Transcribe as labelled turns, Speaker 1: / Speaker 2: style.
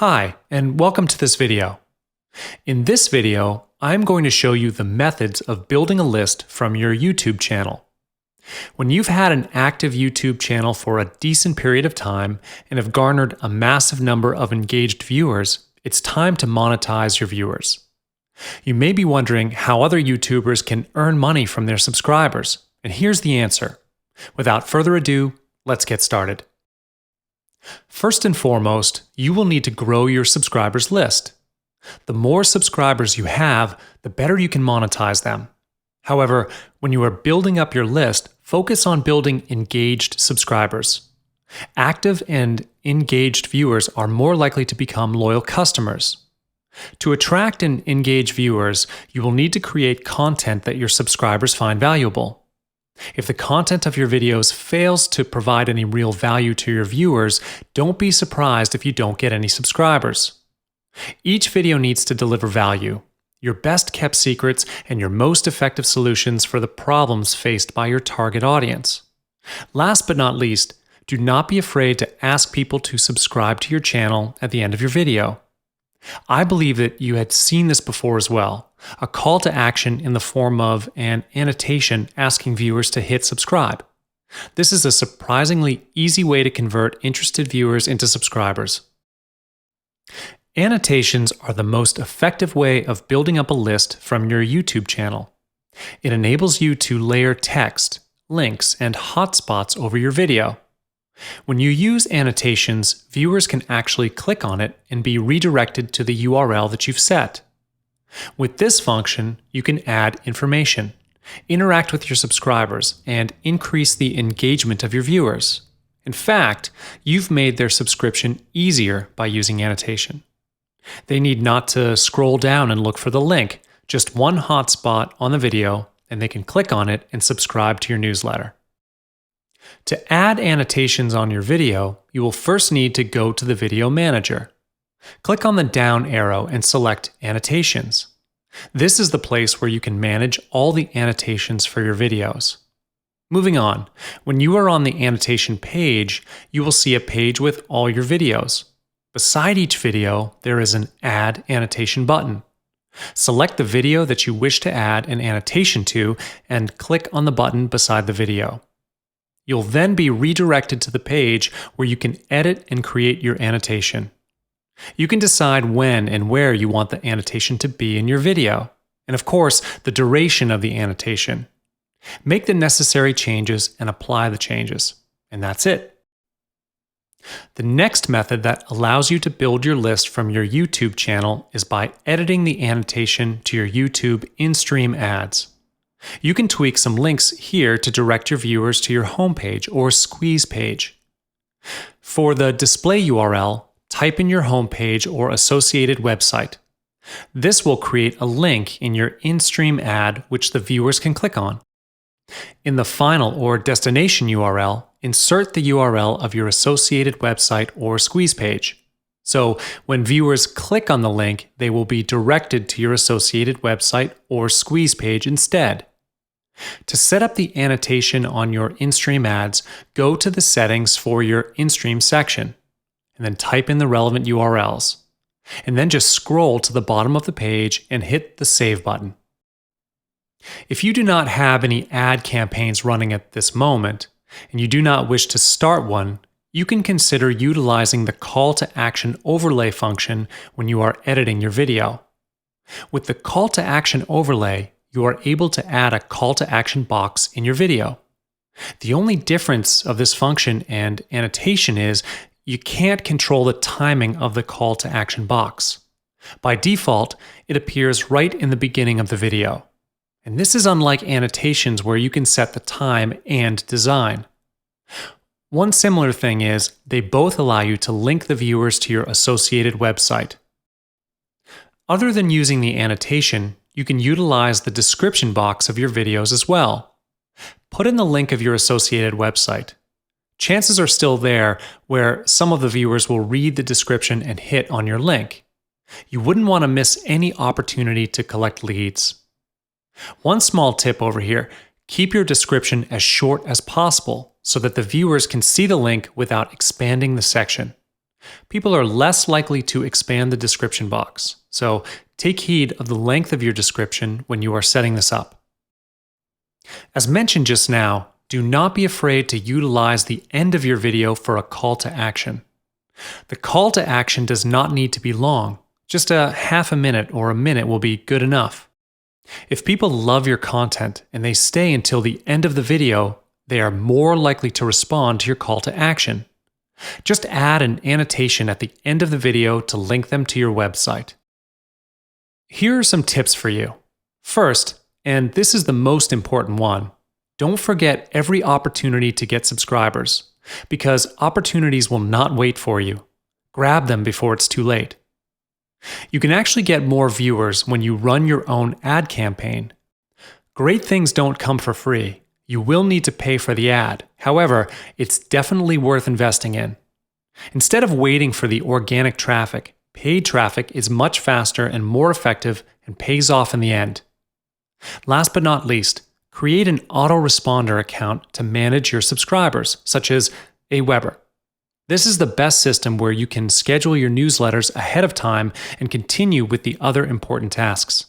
Speaker 1: Hi, and welcome to this video. In this video, I'm going to show you the methods of building a list from your YouTube channel. When you've had an active YouTube channel for a decent period of time and have garnered a massive number of engaged viewers, it's time to monetize your viewers. You may be wondering how other YouTubers can earn money from their subscribers, and here's the answer. Without further ado, let's get started. First and foremost, you will need to grow your subscribers list. The more subscribers you have, the better you can monetize them. However, when you are building up your list, focus on building engaged subscribers. Active and engaged viewers are more likely to become loyal customers. To attract and engage viewers, you will need to create content that your subscribers find valuable. If the content of your videos fails to provide any real value to your viewers, don't be surprised if you don't get any subscribers. Each video needs to deliver value, your best kept secrets, and your most effective solutions for the problems faced by your target audience. Last but not least, do not be afraid to ask people to subscribe to your channel at the end of your video. I believe that you had seen this before as well, a call to action in the form of an annotation asking viewers to hit subscribe. This is a surprisingly easy way to convert interested viewers into subscribers. Annotations are the most effective way of building up a list from your YouTube channel. It enables you to layer text, links, and hotspots over your video. When you use annotations, viewers can actually click on it and be redirected to the URL that you've set. With this function, you can add information, interact with your subscribers, and increase the engagement of your viewers. In fact, you've made their subscription easier by using annotation. They need not to scroll down and look for the link, just one hotspot on the video, and they can click on it and subscribe to your newsletter. To add annotations on your video, you will first need to go to the Video Manager. Click on the down arrow and select Annotations. This is the place where you can manage all the annotations for your videos. Moving on, when you are on the annotation page, you will see a page with all your videos. Beside each video, there is an Add Annotation button. Select the video that you wish to add an annotation to and click on the button beside the video. You'll then be redirected to the page where you can edit and create your annotation. You can decide when and where you want the annotation to be in your video, and of course, the duration of the annotation. Make the necessary changes and apply the changes, and that's it. The next method that allows you to build your list from your YouTube channel is by editing the annotation to your YouTube in-stream ads. You can tweak some links here to direct your viewers to your homepage or squeeze page. For the display URL, type in your homepage or associated website. This will create a link in your in-stream ad which the viewers can click on. In the final or destination URL, insert the URL of your associated website or squeeze page. So when viewers click on the link, they will be directed to your associated website or squeeze page instead. To set up the annotation on your in-stream ads, go to the settings for your in-stream section, and then type in the relevant URLs. And then just scroll to the bottom of the page and hit the Save button. If you do not have any ad campaigns running at this moment, and you do not wish to start one, you can consider utilizing the Call to Action overlay function when you are editing your video. With the Call to Action overlay, you are able to add a call to action box in your video. The only difference of this function and annotation is you can't control the timing of the call to action box. By default, it appears right in the beginning of the video. And this is unlike annotations where you can set the time and design. One similar thing is they both allow you to link the viewers to your associated website. Other than using the annotation, you can utilize the description box of your videos as well. Put in the link of your associated website. Chances are still there where some of the viewers will read the description and hit on your link. You wouldn't want to miss any opportunity to collect leads. One small tip over here, keep your description as short as possible so that the viewers can see the link without expanding the section. People are less likely to expand the description box, so take heed of the length of your description when you are setting this up. As mentioned just now, do not be afraid to utilize the end of your video for a call to action. The call to action does not need to be long. Just a half a minute or a minute will be good enough. If people love your content and they stay until the end of the video, they are more likely to respond to your call to action. Just add an annotation at the end of the video to link them to your website. Here are some tips for you. First, and this is the most important one, don't forget every opportunity to get subscribers, because opportunities will not wait for you. Grab them before it's too late. You can actually get more viewers when you run your own ad campaign. Great things don't come for free. You will need to pay for the ad. However, it's definitely worth investing in. Instead of waiting for the organic traffic, paid traffic is much faster and more effective and pays off in the end. Last but not least, create an autoresponder account to manage your subscribers, such as Aweber. This is the best system where you can schedule your newsletters ahead of time and continue with the other important tasks.